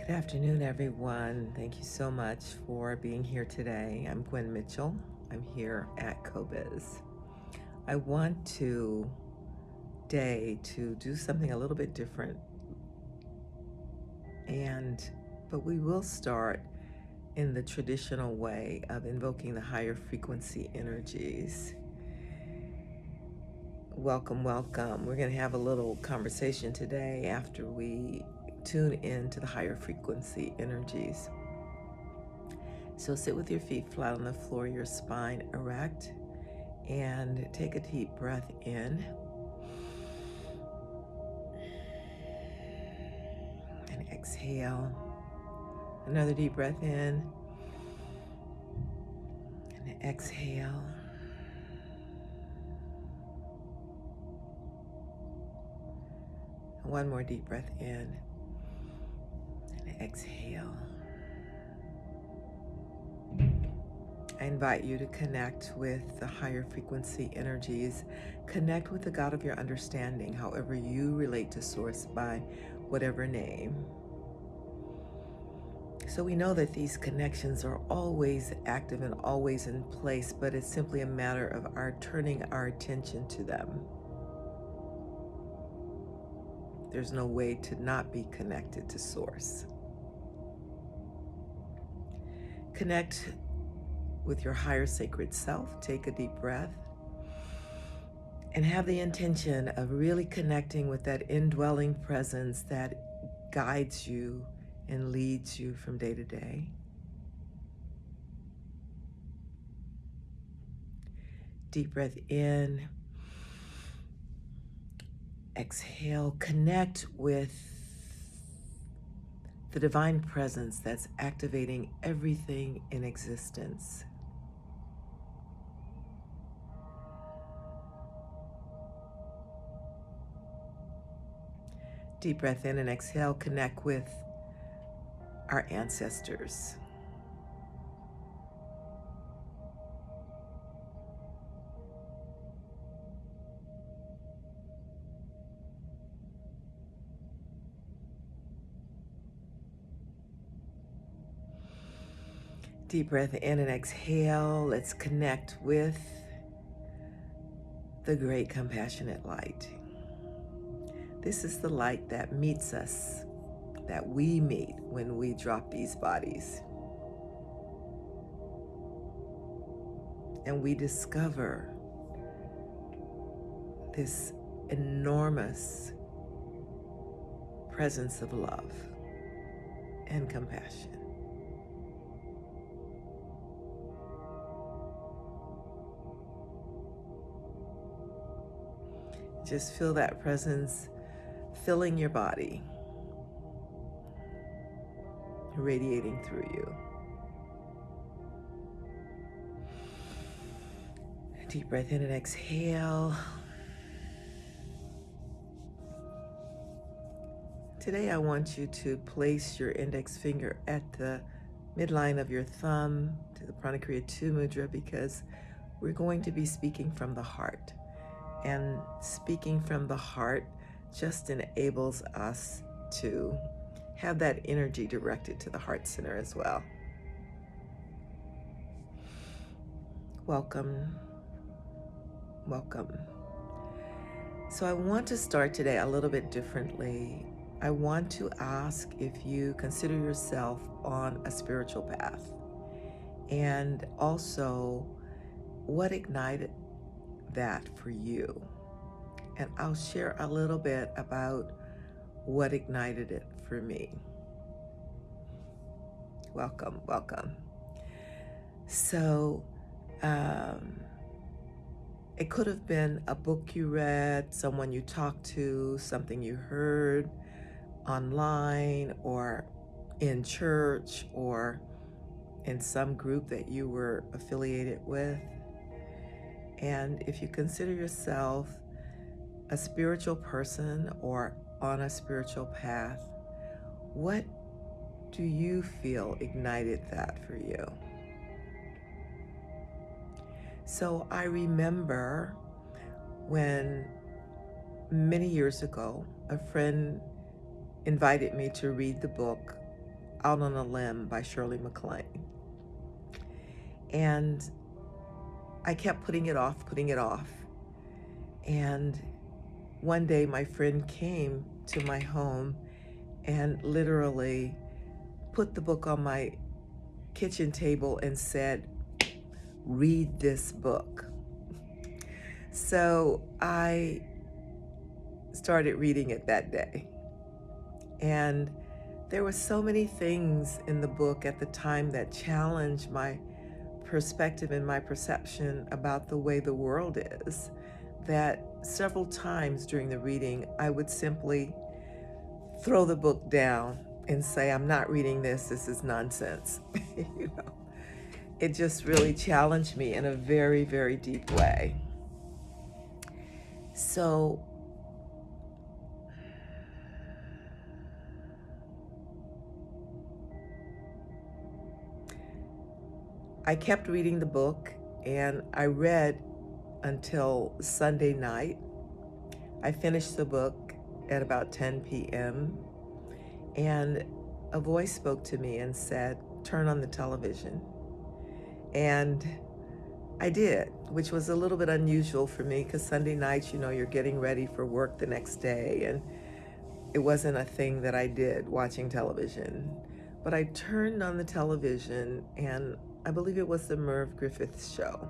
Good afternoon, everyone. Thank you so much for being here today. I'm Gwen Mitchell. I'm here at CoBiz. I want today to do something a little bit different, but we will start in the traditional way of invoking the higher frequency energies. Welcome, welcome. We're going to have a little conversation today after we tune into the higher frequency energies. So sit with your feet flat on the floor, your spine erect, and take a deep breath in. And exhale. Another deep breath in. And exhale. And one more deep breath in. And exhale. I invite you to connect with the higher frequency energies. Connect with the God of your understanding, however you relate to Source by whatever name. So we know that these connections are always active and always in place, but it's simply a matter of our turning our attention to them. There's no way to not be connected to Source. Connect with your higher sacred self. Take a deep breath and have the intention of really connecting with that indwelling presence that guides you and leads you from day to day. Deep breath in. Exhale. Connect with the divine presence that's activating everything in existence. Deep breath in and exhale. Connect with our ancestors. Deep breath in and exhale. Let's connect with the great compassionate light. This is the light that meets us, that we meet when we drop these bodies. And we discover this enormous presence of love and compassion. Just feel that presence filling your body, radiating through you. Deep breath in and exhale. Today I want you to place your index finger at the midline of your thumb to the Pranakriya 2 mudra, because we're going to be speaking from the heart. And speaking from the heart just enables us to have that energy directed to the heart center as well. Welcome, welcome. So I want to start today a little bit differently. I want to ask if you consider yourself on a spiritual path, and also what ignited that for you. And I'll share a little bit about what ignited it for me. Welcome, welcome. So it could have been a book you read, someone you talked to, something you heard online or in church or in some group that you were affiliated with. And if you consider yourself a spiritual person or on a spiritual path, what do you feel ignited that for you? So I remember when many years ago, a friend invited me to read the book Out on a Limb by Shirley MacLaine. And I kept putting it off. And one day my friend came to my home and literally put the book on my kitchen table and said, "Read this book." So I started reading it that day. And there were so many things in the book at the time that challenged my perspective and my perception about the way the world is, that several times during the reading, I would simply throw the book down and say, "I'm not reading this is nonsense." You know, it just really challenged me in a very, very deep way. So I kept reading the book, and I read until Sunday night. I finished the book at about 10 p.m. and a voice spoke to me and said, "Turn on the television." And I did, which was a little bit unusual for me because Sunday nights, you know, you're getting ready for work the next day, and it wasn't a thing that I did, watching television. But I turned on the television, and I believe it was the Merv Griffiths show.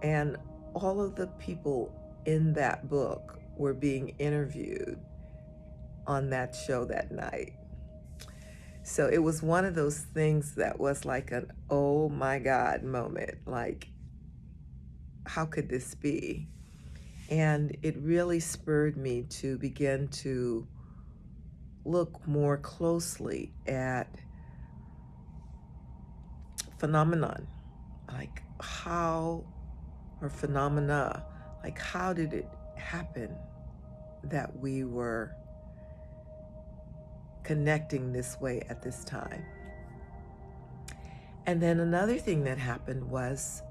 And all of the people in that book were being interviewed on that show that night. So it was one of those things that was like an oh my God moment. Like, how could this be? And it really spurred me to begin to look more closely at phenomenon, like how, or phenomena, like how did it happen that we were connecting this way at this time? And then another thing that happened was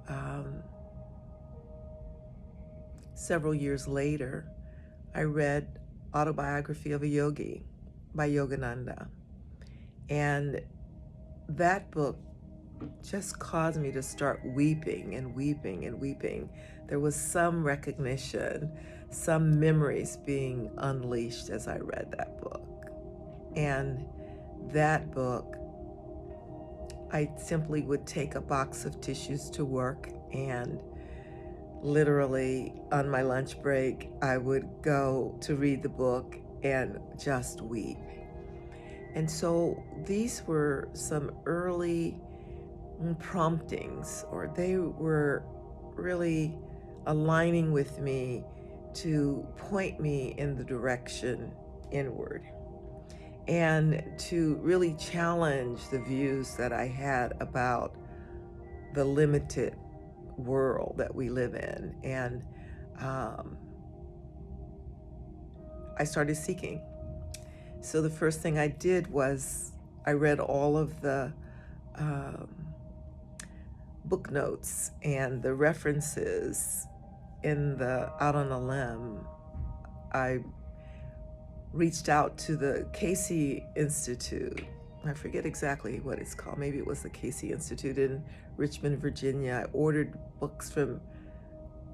several years later, I read Autobiography of a Yogi by Yogananda. And that book just caused me to start weeping and weeping and weeping. There was some recognition, some memories being unleashed as I read that book. And that book, I simply would take a box of tissues to work, and literally on my lunch break, I would go to read the book and just weep. And so these were some early promptings, or they were really aligning with me to point me in the direction inward and to really challenge the views that I had about the limited world that we live in. And I started seeking. So the first thing I did was I read all of the book notes and the references in the Out on a Limb. I reached out to the Casey Institute. I forget exactly what it's called. Maybe it was the Casey Institute in Richmond, Virginia. I ordered books from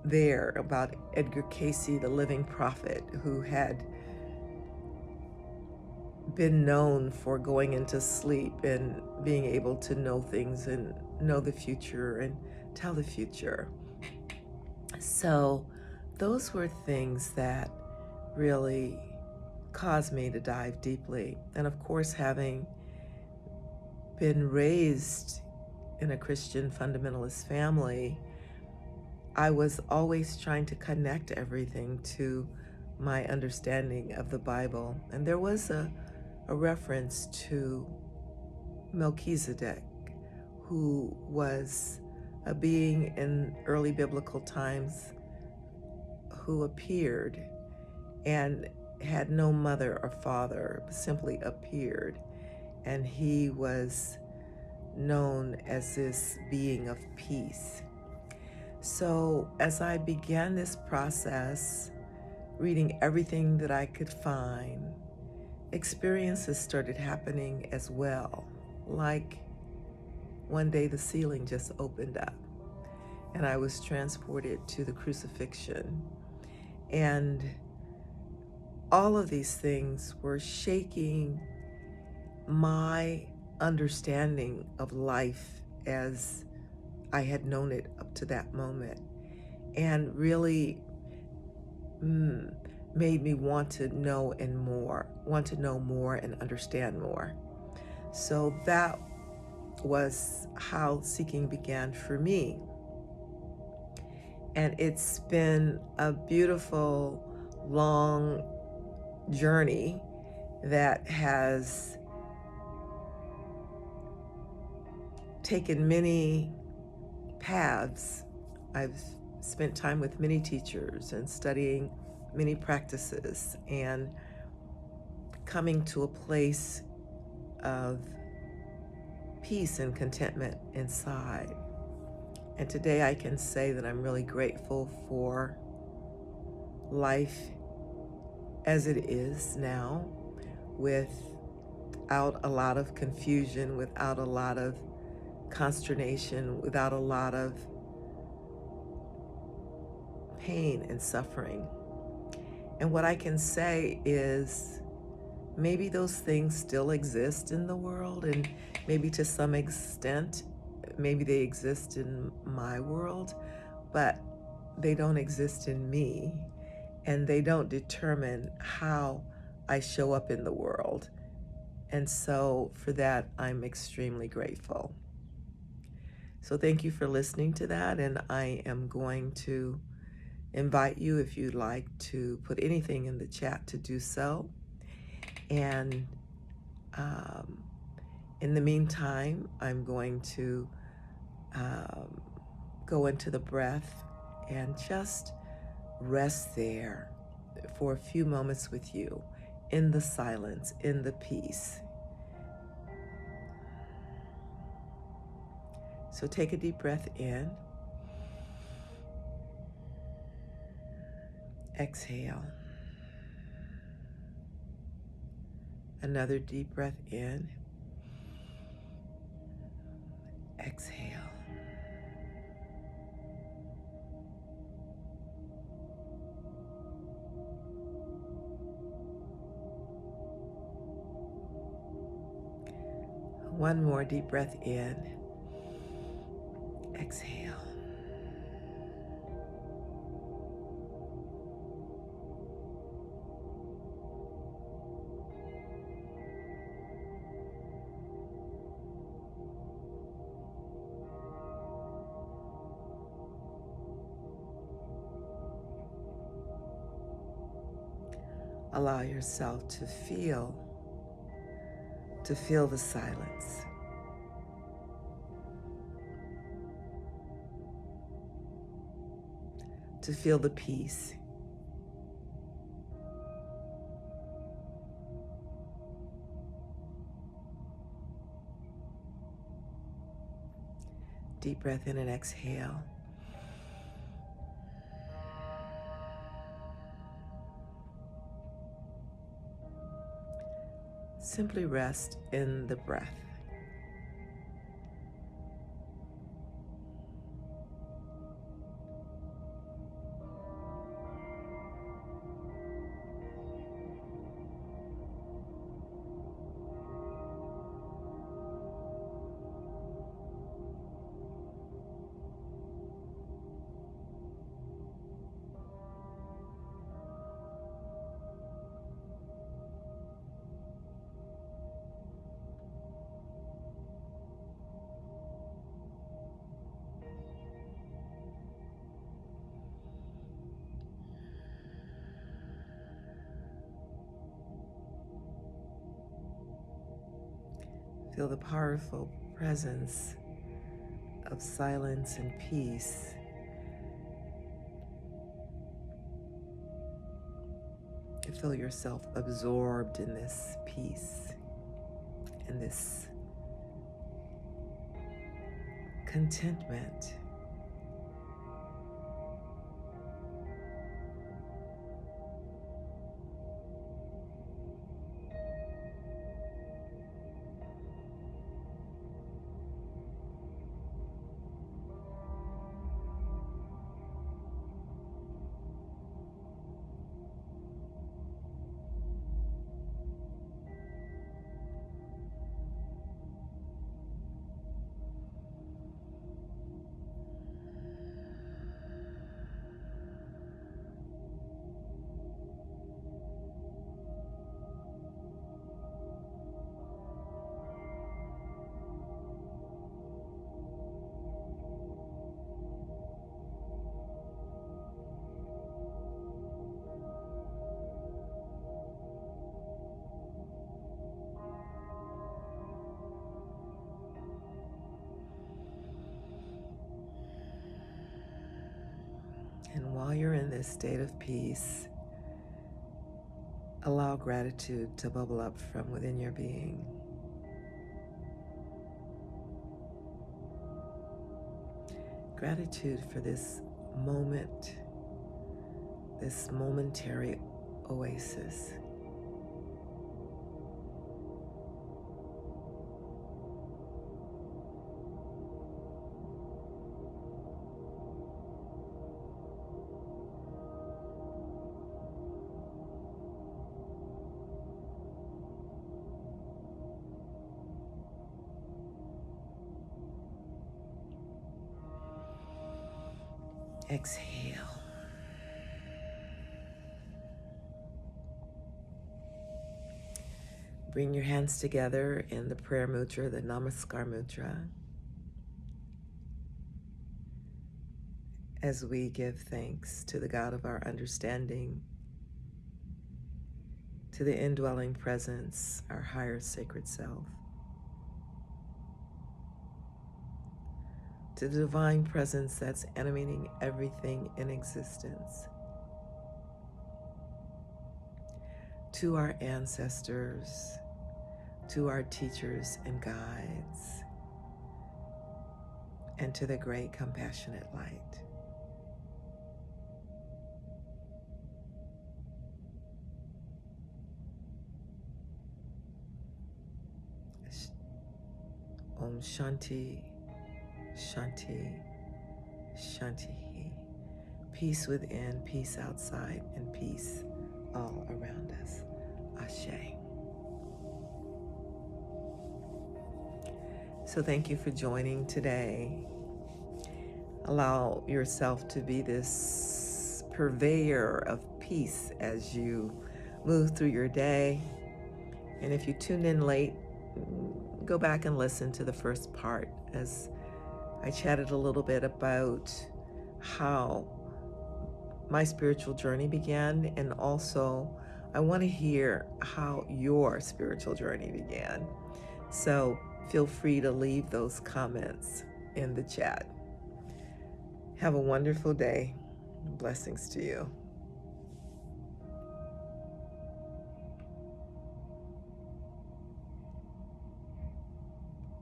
there about Edgar Casey, the living prophet, who had been known for going into sleep and being able to know things and know the future and tell the future. So those were things that really caused me to dive deeply. And of course, having been raised in a Christian fundamentalist family, I was always trying to connect everything to my understanding of the Bible. And there was a reference to Melchizedek, who was a being in early biblical times who appeared and had no mother or father, simply appeared. And he was known as this being of peace. So as I began this process, reading everything that I could find, experiences started happening as well. like one day the ceiling just opened up and I was transported to the crucifixion. And all of these things were shaking my understanding of life as I had known it up to that moment, and really made me want to know more and understand more. So that was how seeking began for me. And it's been a beautiful, long journey that has taken many paths. I've spent time with many teachers and studying many practices and coming to a place of peace and contentment inside. And today I can say that I'm really grateful for life as it is now, without a lot of confusion, without a lot of consternation, without a lot of pain and suffering. And what I can say is maybe those things still exist in the world, and maybe to some extent, maybe they exist in my world, but they don't exist in me, and they don't determine how I show up in the world. And so for that, I'm extremely grateful. So thank you for listening to that, and I am going to invite you, if you'd like to put anything in the chat, to do so. And in the meantime, I'm going to go into the breath and just rest there for a few moments with you, in the silence, in the peace. So take a deep breath in. Exhale. Another deep breath in. Exhale. One more deep breath in. Exhale. Allow yourself to feel the silence. To feel the peace. Deep breath in and exhale. Simply rest in the breath. Feel the powerful presence of silence and peace. You feel yourself absorbed in this peace, in this contentment. And while you're in this state of peace, allow gratitude to bubble up from within your being. Gratitude for this moment, this momentary oasis. Exhale. Bring your hands together in the prayer mudra, the Namaskar mudra, as we give thanks to the God of our understanding, to the indwelling presence, our higher sacred self, to the divine presence that's animating everything in existence, to our ancestors, to our teachers and guides, and to the great compassionate light. Om Shanti, Shanti, Shanti. Peace within, peace outside, and peace all around us. Ashe. So thank you for joining today. Allow yourself to be this purveyor of peace as you move through your day. And if you tuned in late, go back and listen to the first part as I chatted a little bit about how my spiritual journey began, and also I want to hear how your spiritual journey began. So feel free to leave those comments in the chat. Have a wonderful day. Blessings to you.